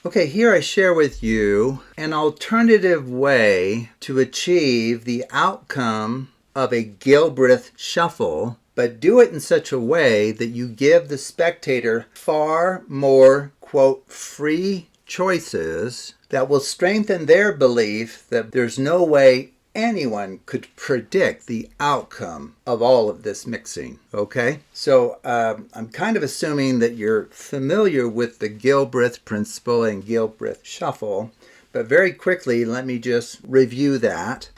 Okay, here I share with you an alternative way to achieve the outcome of a Gilbreath shuffle, but do it in such a way that you give the spectator far more, quote, free choices that will strengthen their belief that there's no way anyone could predict the outcome of all of this mixing. Okay, so I'm kind of assuming that you're familiar with the Gilbreath principle and Gilbreath shuffle, but very quickly let me just review that.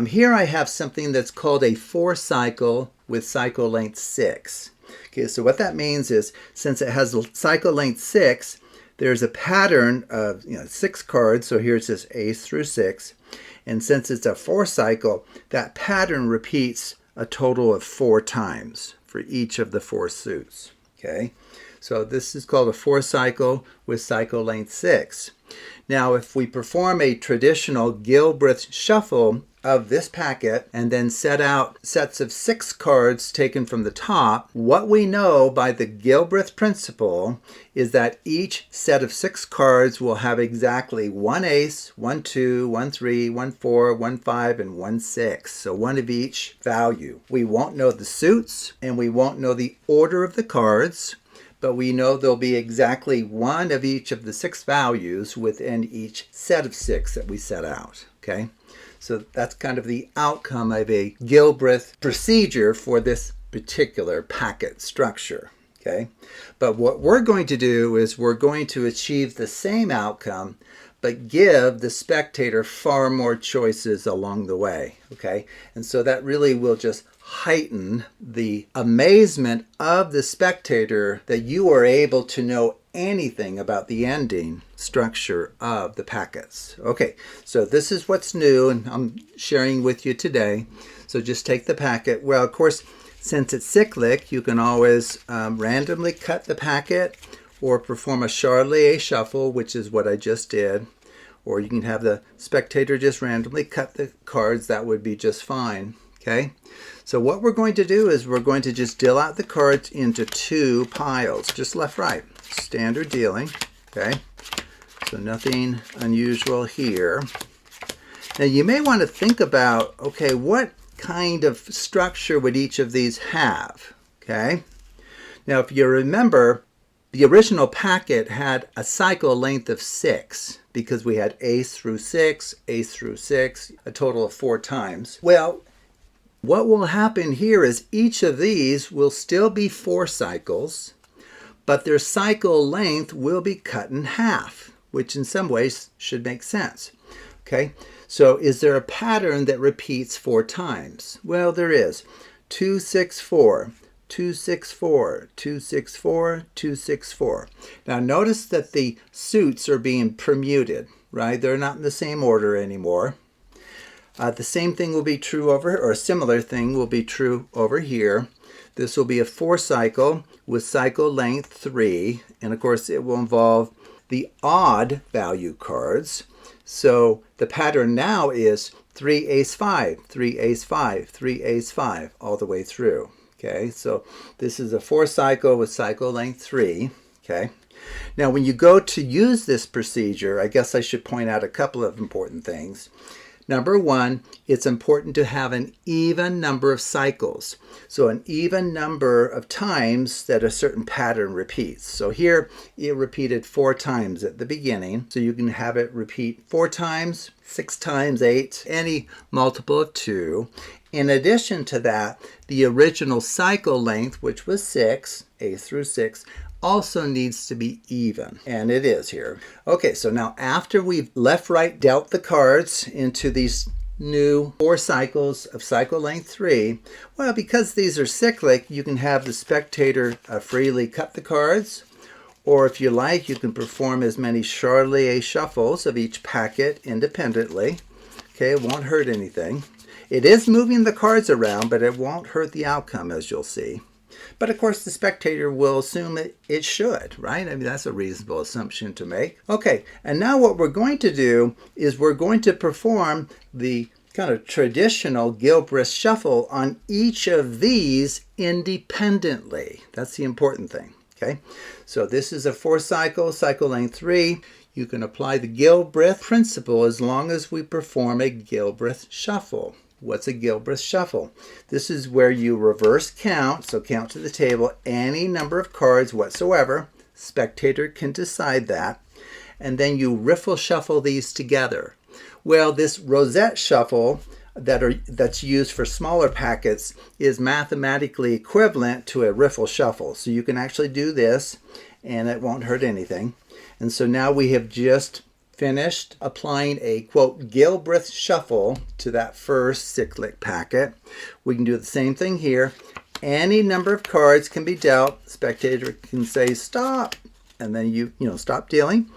Here I have something that's called a 4-cycle with cycle length 6. Okay, so what that means is, since it has cycle length 6, there's a pattern of 6 cards. So here it says ace through 6. And since it's a 4-cycle, that pattern repeats a total of 4 times for each of the 4 suits. Okay, so this is called a 4-cycle with cycle length 6. Now, if we perform a traditional Gilbreath shuffle of this packet and then set out sets of 6 cards taken from the top, what we know by the Gilbreath principle is that each set of 6 cards will have exactly 1 ace, 1 2, 1 3, 1 4, 1 5, and 1 6. So one of each value. We won't know the suits and we won't know the order of the cards, but we know there'll be exactly 1 of each of the 6 values within each set of 6 that we set out. Okay, so that's kind of the outcome of a Gilbreath procedure for this particular packet structure. Okay, but what we're going to do is we're going to achieve the same outcome, but give the spectator far more choices along the way. Okay, and so that really will just heighten the amazement of the spectator that you are able to know anything about the ending structure of the packets. Okay, so this is what's new and I'm sharing with you today. So just take the packet. Well, of course, since it's cyclic, you can always randomly cut the packet or perform a Charlier shuffle, which is what I just did. Or you can have the spectator just randomly cut the cards. That would be just fine. Okay, so what we're going to do is we're going to just deal out the cards into 2 piles, just left, right, standard dealing. Okay, so nothing unusual here. Now you may want to think about, okay, what kind of structure would each of these have? Okay, now if you remember, the original packet had a cycle length of 6 because we had ace through 6, ace through 6, a total of 4 times. Well, what will happen here is each of these will still be 4 cycles, but their cycle length will be cut in half, which in some ways should make sense. Okay, so is there a pattern that repeats 4 times? Well, there is. 2 6 4, 2 6 4, 2 6 4, 2 6 4. Now notice that the suits are being permuted, right? They're not in the same order anymore. The same thing will be true over, or a similar thing will be true over here. This will be a 4-cycle with cycle length 3, and of course it will involve the odd value cards. So the pattern now is 3 ace 5, 3 ace 5, 3 ace 5 all the way through. Okay, so this is a 4-cycle with cycle length 3. Okay, now when you go to use this procedure, I guess I should point out a couple of important things. Number 1, it's important to have an even number of cycles. So an even number of times that a certain pattern repeats. So here it repeated 4 times at the beginning. So you can have it repeat 4 times, 6 times, 8, any multiple of 2. In addition to that, the original cycle length, which was 6, A through 6, also needs to be even, and it is here. Okay, so now after we've left, right dealt the cards into these new 4 cycles of cycle length 3, well, because these are cyclic, you can have the spectator freely cut the cards, or if you like, you can perform as many Charlier shuffles of each packet independently. Okay, it won't hurt anything. It is moving the cards around, but it won't hurt the outcome, as you'll see. But of course, the spectator will assume it should, right? I mean, that's a reasonable assumption to make. Okay, and now what we're going to do is we're going to perform the kind of traditional Gilbreath shuffle on each of these independently. That's the important thing, okay? So this is a 4-cycle, cycle length 3. You can apply the Gilbreath principle as long as we perform a Gilbreath shuffle. What's a Gilbreath shuffle? This is where you reverse count, so count to the table any number of cards whatsoever. Spectator can decide that. And then you riffle shuffle these together. Well, this rosette shuffle that's used for smaller packets is mathematically equivalent to a riffle shuffle. So you can actually do this and it won't hurt anything. And so now we have just finished applying a, quote, Gilbreath shuffle to that first cyclic packet. We can do the same thing here. Any number of cards can be dealt. Spectator can say stop, and then you stop dealing.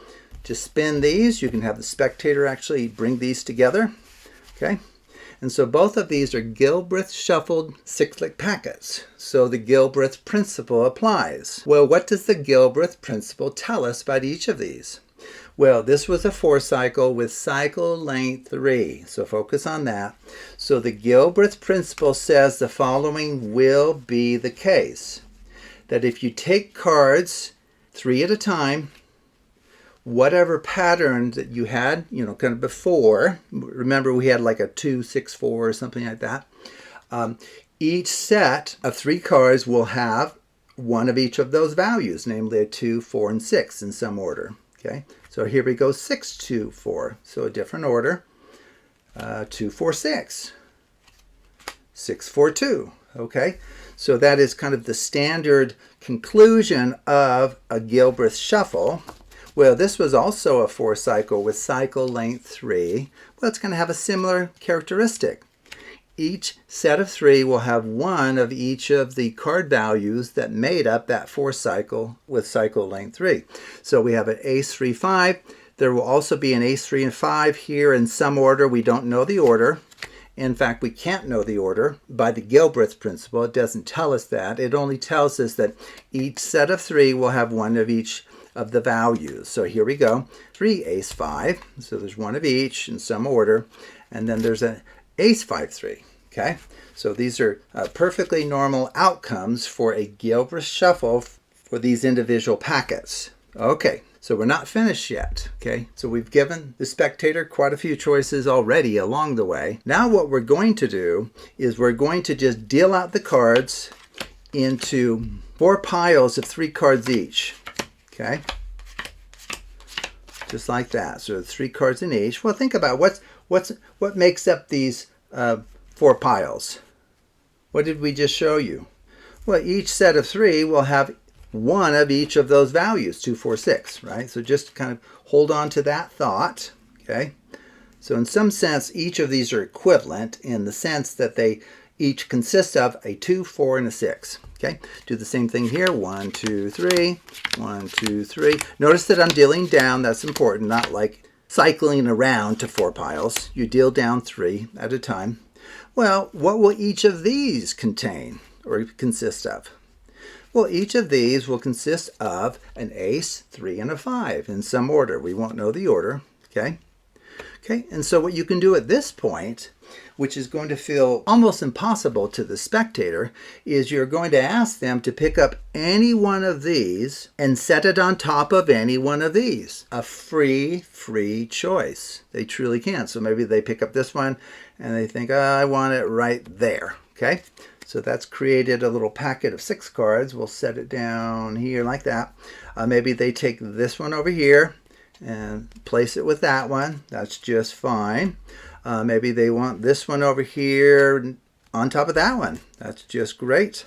Just spin these. You can have the spectator actually bring these together. Okay. And so both of these are Gilbreath shuffled cyclic packets. So the Gilbreath principle applies. Well, what does the Gilbreath principle tell us about each of these? Well, this was a 4-cycle with cycle length 3. So focus on that. So the Gilbreath principle says the following will be the case. That if you take cards 3 at a time, whatever pattern that you had, kind of before, remember we had like a 2, 6, 4 or something like that. Each set of 3 cards will have one of each of those values, namely a 2, 4, and 6 in some order. Okay, so here we go 6, 2, 4. So a different order. 2, 4, 6. 6, 4, 2. Okay, so that is kind of the standard conclusion of a Gilbreath shuffle. Well, this was also a 4-cycle with cycle length 3. Well, it's going to have a similar characteristic. Each set of 3 will have one of each of the card values that made up that 4-cycle with cycle length 3. So we have an ace 3, 5. There will also be an ace 3 and 5 here in some order. We don't know the order. In fact, we can't know the order by the Gilbreath principle. It doesn't tell us that. It only tells us that each set of 3 will have one of each of the values. So here we go. 3, ace 5. So there's one of each in some order. And then there's an ace 5, 3. Okay, so these are perfectly normal outcomes for a Gilbreath shuffle for these individual packets. Okay, so we're not finished yet. Okay, so we've given the spectator quite a few choices already along the way. Now what we're going to do is we're going to just deal out the cards into 4 piles of 3 cards each. Okay, just like that. So 3 cards in each. Well, think about what makes up these 4 piles. What did we just show you? Well, each set of 3 will have one of each of those values, 2, 4, 6, right? So just kind of hold on to that thought, okay? So in some sense, each of these are equivalent in the sense that they each consist of a 2, 4, and a 6, okay? Do the same thing here, 1, 2, 3, 1, 2, 3. Notice that I'm dealing down, that's important, not like cycling around to 4 piles. You deal down 3 at a time. Well, what will each of these contain or consist of? Well, each of these will consist of an ace, 3, and a 5 in some order. We won't know the order, okay? Okay, and so what you can do at this point, which is going to feel almost impossible to the spectator, is you're going to ask them to pick up any one of these and set it on top of any one of these. A free choice. They truly can. So maybe they pick up this one and they think, oh, I want it right there. Okay, so that's created a little packet of 6 cards. We'll set it down here like that. Maybe they take this one over here and place it with that one. That's just fine. Maybe they want this one over here on top of that one. That's just great.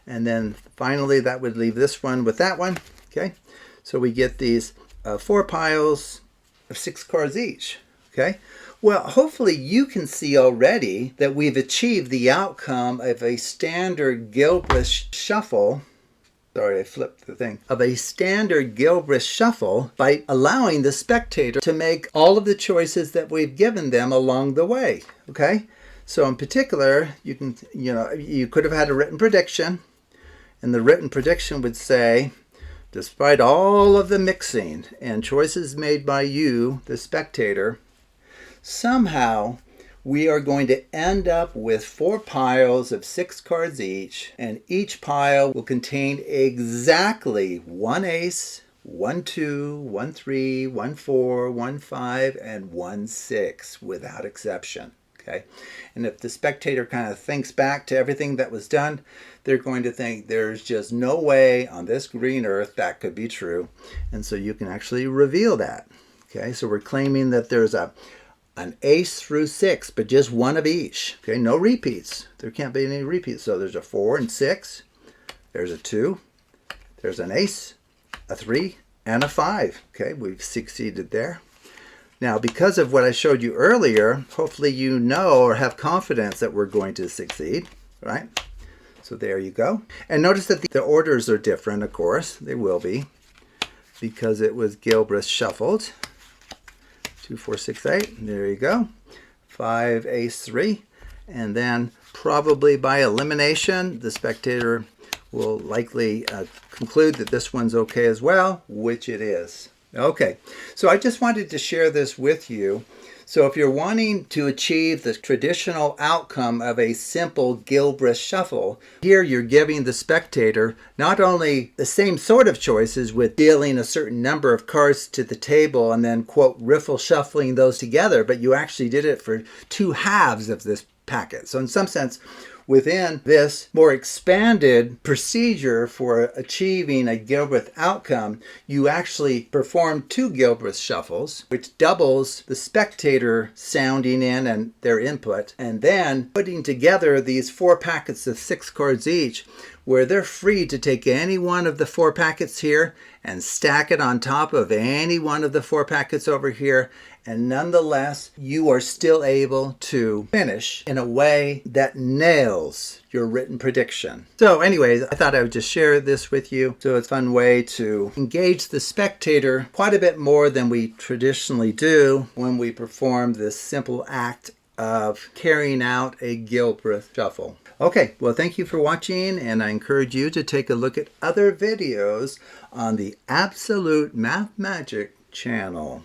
And then finally that would leave this one with that one. Okay, so we get these 4 piles of 6 cards each. Okay, well, hopefully you can see already that we've achieved the outcome of a standard Gilbreath shuffle. Sorry, I flipped the thing. Of a standard Gilbreath shuffle by allowing the spectator to make all of the choices that we've given them along the way. Okay, so in particular, you could have had a written prediction, and the written prediction would say, despite all of the mixing and choices made by you, the spectator, somehow we are going to end up with 4 piles of 6 cards each, and each pile will contain exactly 1 ace, 1 2, 1 3, 1 4, 1 5, and 1 6 without exception. Okay, and if the spectator kind of thinks back to everything that was done, they're going to think there's just no way on this green earth that could be true. And so you can actually reveal that. Okay, so we're claiming that there's an ace through 6, but just one of each. Okay, no repeats. There can't be any repeats. So there's a 4 and 6. There's a 2. There's an ace, a 3, and a 5. Okay, we've succeeded there. Now, because of what I showed you earlier, hopefully you know or have confidence that we're going to succeed, right? So there you go. And notice that the orders are different, of course. They will be, because it was Gilbreath shuffled. 2, 4, 6, 8. There you go. 5, ace, 3. And then probably by elimination, the spectator will likely conclude that this one's okay as well, which it is. Okay, so I just wanted to share this with you. So if you're wanting to achieve the traditional outcome of a simple Gilbreath shuffle, here you're giving the spectator not only the same sort of choices with dealing a certain number of cards to the table and then, quote, riffle shuffling those together, but you actually did it for 2 halves of this packet. So in some sense, within this more expanded procedure for achieving a Gilbreath outcome, you actually perform 2 Gilbreath shuffles, which doubles the spectator sounding in and their input, and then putting together these 4 packets of 6 cards each, where they're free to take any one of the 4 packets here and stack it on top of any one of the 4 packets over here, and nonetheless, you are still able to finish in a way that nails your written prediction. So anyways, I thought I would just share this with you. So it's a fun way to engage the spectator quite a bit more than we traditionally do when we perform this simple act of carrying out a Gilbreath shuffle. Okay, well, thank you for watching, and I encourage you to take a look at other videos on the Absolute Math Magic channel.